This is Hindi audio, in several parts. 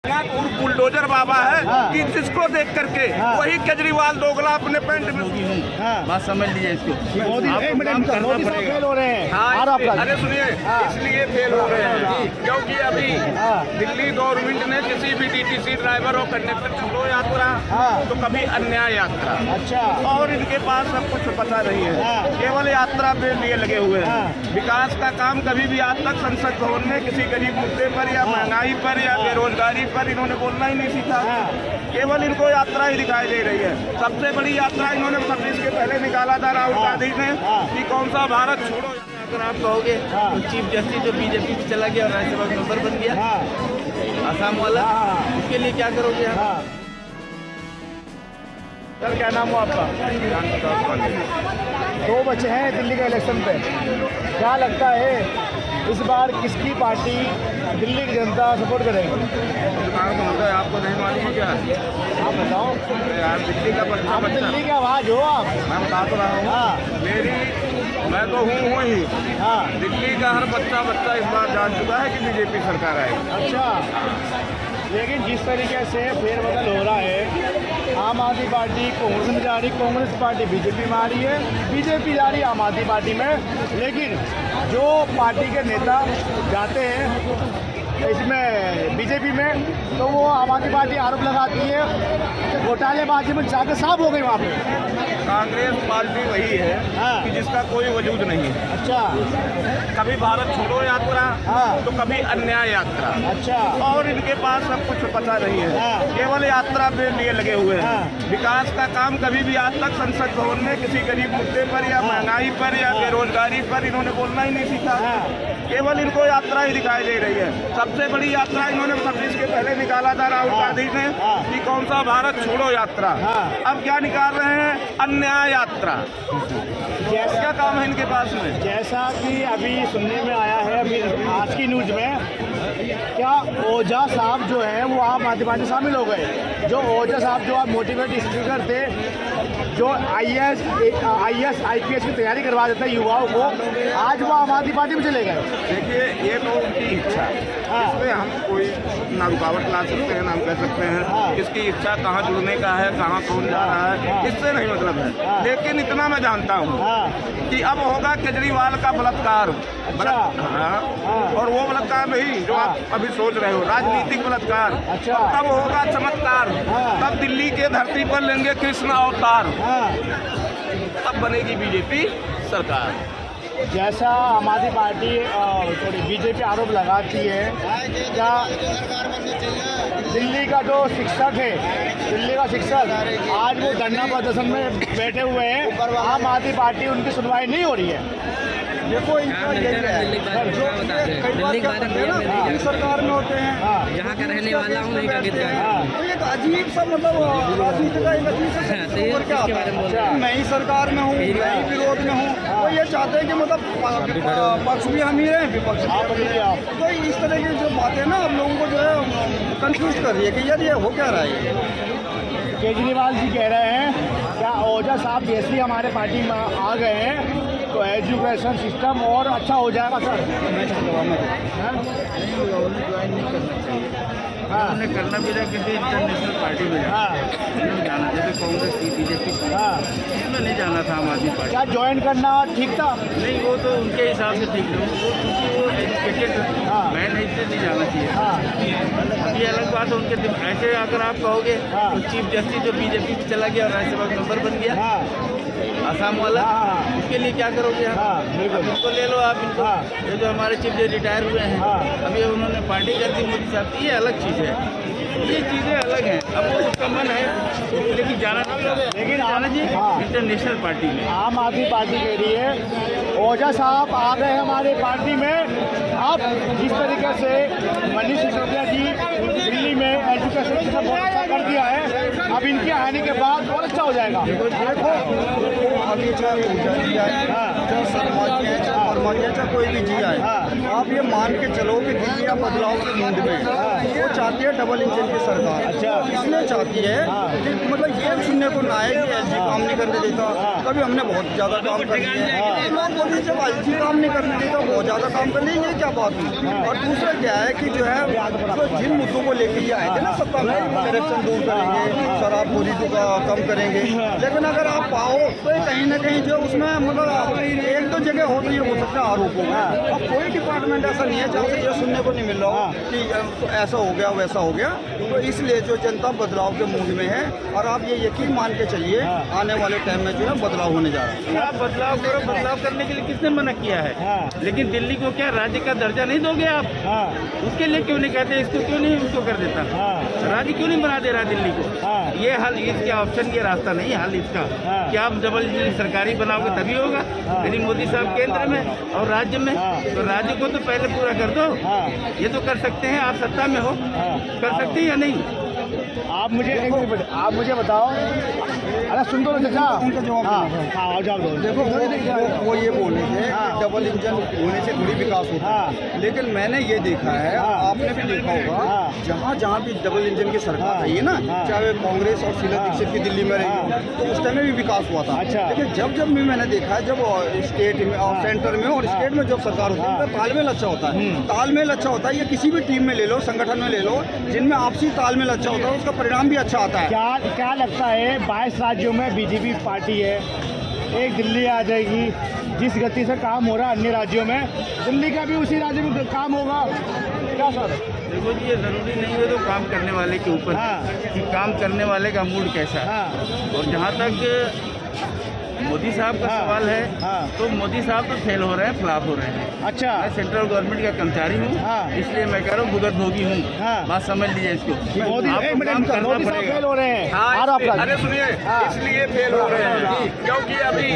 बुलडोजर बाबा है कि जिसको देख करके वही केजरीवाल दोगला अपने पेंट में बात समझ लीजिए इसको। मोदी फेल हो रहे हैं। अरे सुनिए, इसलिए फेल हो रहे हैं क्योंकि अभी दिल्ली गवर्नमेंट ने किसी भी डीटीसी ड्राइवर और कंडक्टर छोड़ो यात्रा तो कभी अन्याय यात्रा, अच्छा, और इनके पास सब कुछ पता नहीं है, केवल यात्रा पे लिए लगे हुए हैं। विकास का काम कभी भी आज तक संसद भवन में किसी गरीब मुद्दे पर या महंगाई पर या बेरोजगारी पर इन्होंने बोलना ही नहीं सीखा। केवल इनको यात्रा ही दिखाई दे रही है। सबसे बड़ी यात्रा इन्होंने 26 के पहले निकाला था राहुल गांधी ने कि कौन सा भारत छोड़ो। अगर आप कहोगे तो चीफ जस्टिस जो बीजेपी से चला गया और राज्यसभा मेंबर बन गया आसाम वाला, उसके लिए क्या करोगे आप? सर क्या नाम हो आपका? 2 बच्चे हैं दिल्ली के इलेक्शन पे, क्या लगता है इस बार किसकी पार्टी दिल्ली की जनता सपोर्ट करेगी? आपको नहीं मालूम है क्या? आप बताओ यार, दिल्ली का आप दिल्ली की आवाज़ हो आप। मैं बता तो रहा हूँ, मैं तो हूँ ही। दिल्ली का हर बच्चा इस बार जान चुका है कि बीजेपी सरकार आएगी। अच्छा, लेकिन जिस तरीके से फेरबदल हो रहा है, आम आदमी पार्टी कांग्रेस में जा रही, कांग्रेस पार्टी बीजेपी में आ रही है, बीजेपी जा रही है आम आदमी पार्टी में, लेकिन जो पार्टी के नेता जाते हैं इसमें बीजेपी में तो वो आम आदमी पार्टी आरोप लगाती है कि घोटालेबाजी में जाके साफ हो गई वहाँ पे। कांग्रेस पार्टी वही है कि जिसका कोई वजूद नहीं है। अच्छा, कभी भारत छोड़ो यात्रा तो कभी अन्याय यात्रा, अच्छा, और इनके पास सब कुछ पता नहीं है, केवल यात्रा पे लिए लगे हुए हैं। विकास का काम कभी भी आज तक संसद भवन में किसी गरीब मुद्दे पर या महंगाई पर या बेरोजगारी पर इन्होंने बोलना ही नहीं सीखा। केवल इनको यात्रा ही दिखाई दे रही है। सबसे बड़ी यात्रा इन्होंने 26 के पहले निकाला था राहुल गांधी ने कि कौन सा भारत छोड़ो यात्रा। अब क्या निकाल रहे हैं? अन्याय यात्रा। क्या काम है इनके पास में? जैसा कि अभी सुनने में आया है, अभी आज की न्यूज में, क्या ओझा साहब जो है वो आम आदमी पार्टी शामिल हो गए। जो ओझा साहब जो आप मोटिवेट स्पीकर थे, जो IAS IPS की तैयारी करवा देते हैं युवाओं को, आज वो आम आदमी पार्टी में चले गए। देखिए, ये तो उनकी इच्छा है, इसमें हम कोई ना रुकावट ला सकते हैं ना हम कह सकते हैं किसकी इच्छा कहाँ जुड़ने का है, कहाँ कौन जा रहा है, इससे नहीं मतलब है। लेकिन इतना मैं जानता हूँ कि अब होगा केजरीवाल का बलात्कार। और वो बलात्कार नहीं जो आप अभी सोच रहे हो, राजनीतिक बलात्कार। तब होगा चमत्कार, तब दिल्ली के धरती पर लेंगे कृष्ण अवतार, तब बनेगी बीजेपी सरकार। जैसा आम आदमी पार्टी थोड़ी बीजेपी आरोप लगाती है, क्या दिल्ली का जो शिक्षक है, दिल्ली का शिक्षक आज वो धरना प्रदर्शन में बैठे हुए हैं, आम आदमी पार्टी उनकी सुनवाई नहीं हो रही है। देखो, इनका यही है जो कई बार क्या करते हैं ना, सरकार में होते हैं, यहाँ का रहने वाला हूँ, नहीं का गीत तो एक अजीब सा मतलब राजनीति का एक अजीब सा क्या होता है, मैं ही सरकार में हूँ, मैं ही विरोध में हूँ, तो ये चाहते हैं कि मतलब पक्ष भी हम ही रहें, विपक्ष भी। तो इस तरह की जो बातें ना आप लोगों को जो है कंफ्यूज कर रही है कि यार ये हो क्या रहा है। केजरीवाल जी कह रहे हैं क्या ओझा साहब जैसे ही हमारे पार्टी में आ गए हैं तो एजुकेशन सिस्टम और अच्छा हो जाएगा सर। उन्हें करना भी था किसी इंटरनेशनल पार्टी में जाना, जैसे कांग्रेस की, बीजेपी की, इसमें नहीं जाना था आम आदमी पार्टी। क्या ज्वाइन करना ठीक था? नहीं, वो तो उनके हिसाब से ठीक था, क्योंकि वो एजुकेटेड मैं नहीं जाना चाहिए। ये अलग बात है उनके। ऐसे अगर आप कहोगे तो चीफ जस्टिस जो बीजेपी से चला गया और राज्यसभा मेंबर बन गया आसाम वाला, उसके लिए क्या करोगे आप? इनको ले लो आप, इनको ये जो हमारे चीफ जस्टिस रिटायर हुए हैं, अभी उन्होंने पार्टी कर दी मोदी साहब की, ये अलग चीज़ है, ये चीज़ें अलग हैं। अब वो उसका मन है लेकिन जाना नहीं, लेकिन आना जी इंटरनेशनल पार्टी में। आम आदमी पार्टी कह रही है ओझा साहब आ गए हमारे पार्टी में। अब जिस तरीके से मनीष सिसोदिया जी दिल्ली में एजुकेशन सिस्टम बहुत अच्छा कर दिया है, अब इनके आने के बाद और अच्छा हो जाएगा। देखो, अभी चाहे ऊर्जा जी आए, चाहे सरमाजी है, चाहे परमाजी है, चाहे कोई भी जी आए, आप ये मान के चलो कि दिल्ली या बदलाव के मूड में वो चाहती है डबल इंजन की सरकार। अच्छा, इसलिए चाहती है कि मतलब ये सुनने को ना आए कि LG काम नहीं करने देता, कभी हमने बहुत ज़्यादा काम कर दिया है, लोग बोलिए जब LG काम नहीं करने देता बहुत ज़्यादा काम कर ली, ये क्या बात है। और दूसरा क्या है कि जो है जिन मुद्दों को लेकर ये आए थे सकता मैं करप्शन दूर करेंगे, शराबखोरी को कम करेंगे, लेकिन अगर आप पाओ तो कहीं ना कहीं जो उसमें मतलब एक दो जगह होती है हो सकता है आरोपों में। अब कोई डिपार्टमेंट ऐसा नहीं है जहाँ से ये सुनने को नहीं मिल रहा हो कि तो ऐसा हो गया वैसा हो गया। तो इसलिए जो जनता बदलाव के मूड में है, और आप ये यकीन मान के चलिए आने वाले टाइम में जो है बदलाव होने जा रहा है। आप बदलाव करो, बदलाव करने के लिए किसने मना किया है? लेकिन दिल्ली को क्या राज्य का दर्जा नहीं दोगे आप? उसके लिए क्यों नहीं कहते, इसको क्यों नहीं उसको कर देता? राज्य क्यों नहीं बना दे रहा दिल्ली को? ये हल, इसका ऑप्शन, ये रास्ता नहीं है हल इसका। क्या आप डबल इंजन सरकारी बनाओगे तभी होगा? यदि मोदी साहब केंद्र में और राज्य में, तो राज्य को तो पहले पूरा कर दो। ये तो कर सकते हैं, आप सत्ता में हो, कर सकते हैं या नहीं? आप मुझे बताओ। अरे सुन दो ना चाचा, उनका जवाब हाँ जवाब दो। देखो वो ये बोल रहे थे कि डबल इंजन होने से थोड़ी विकास होता है, लेकिन मैंने ये देखा है, आपने भी देखा होगा, जहाँ भी डबल इंजन की सरकार रही है ना, चाहे कांग्रेस और शीला दीक्षित की दिल्ली में रही, तो उस टाइम में भी विकास हुआ था। अच्छा। लेकिन जब भी मैंने देखा है, जब स्टेट में और सेंटर में और स्टेट में जब सरकार होती है, उनका तालमेल अच्छा होता है। तालमेल अच्छा होता है, ये किसी भी टीम में ले लो, संगठन में ले लो, जिनमें आपसी तालमेल अच्छा होता है, उसका परिणाम भी अच्छा आता है। क्या लगता है 22 राज्यों में बीजेपी पार्टी है, एक दिल्ली आ जाएगी, जिस गति से काम हो रहा है अन्य राज्यों में, दिल्ली का भी उसी राज्य में काम होगा क्या सर? देखो जी, ये जरूरी नहीं है तो काम करने वाले के ऊपर कि काम करने वाले का मूड कैसा है। और जहाँ तक मोदी साहब का सवाल है, तो मोदी साहब तो फेल हो रहे हैं, फ्लॉप हो रहे हैं। अच्छा। मैं सेंट्रल गवर्नमेंट का कर्मचारी हूँ, इसलिए मैं कह रहा हूँ भुगतभोगी हूँ। बात समझ लीजिए इसको। मोदी साहब फेल हो रहे हैं। अरे सुनिए, इसलिए फेल हो रहे हैं क्योंकि अभी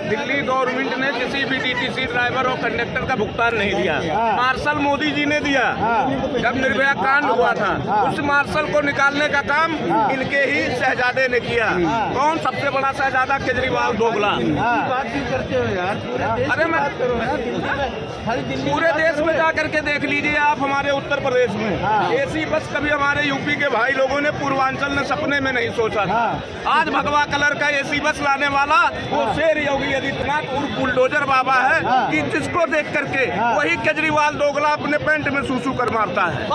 दिल्ली गवर्नमेंट ने किसी भी डीटीसी ड्राइवर और कंडक्टर का भुगतान नहीं दिया। मार्शल मोदी जी ने दिया। जब निर्भया कांड हुआ था, उस मार्शल को निकालने का काम इनके ही शहजादे ने किया। कौन सबसे बड़ा शहजादा? केजरीवाल दोगला। बात क्यों करते हो यार? अरे मैं पूरे देश में जा करके देख लीजिए आप, हमारे उत्तर प्रदेश में एसी बस कभी हमारे यूपी के भाई लोगों ने पूर्वांचल ने सपने में नहीं सोचा था। आज भगवा कलर का एसी बस लाने वाला वो शेर योगी आदित्यनाथ उर्फ बुलडोजर बाबा है कि जिसको देख करके वही केजरीवाल दोगला अपने पेंट में सूसू कर मारता है।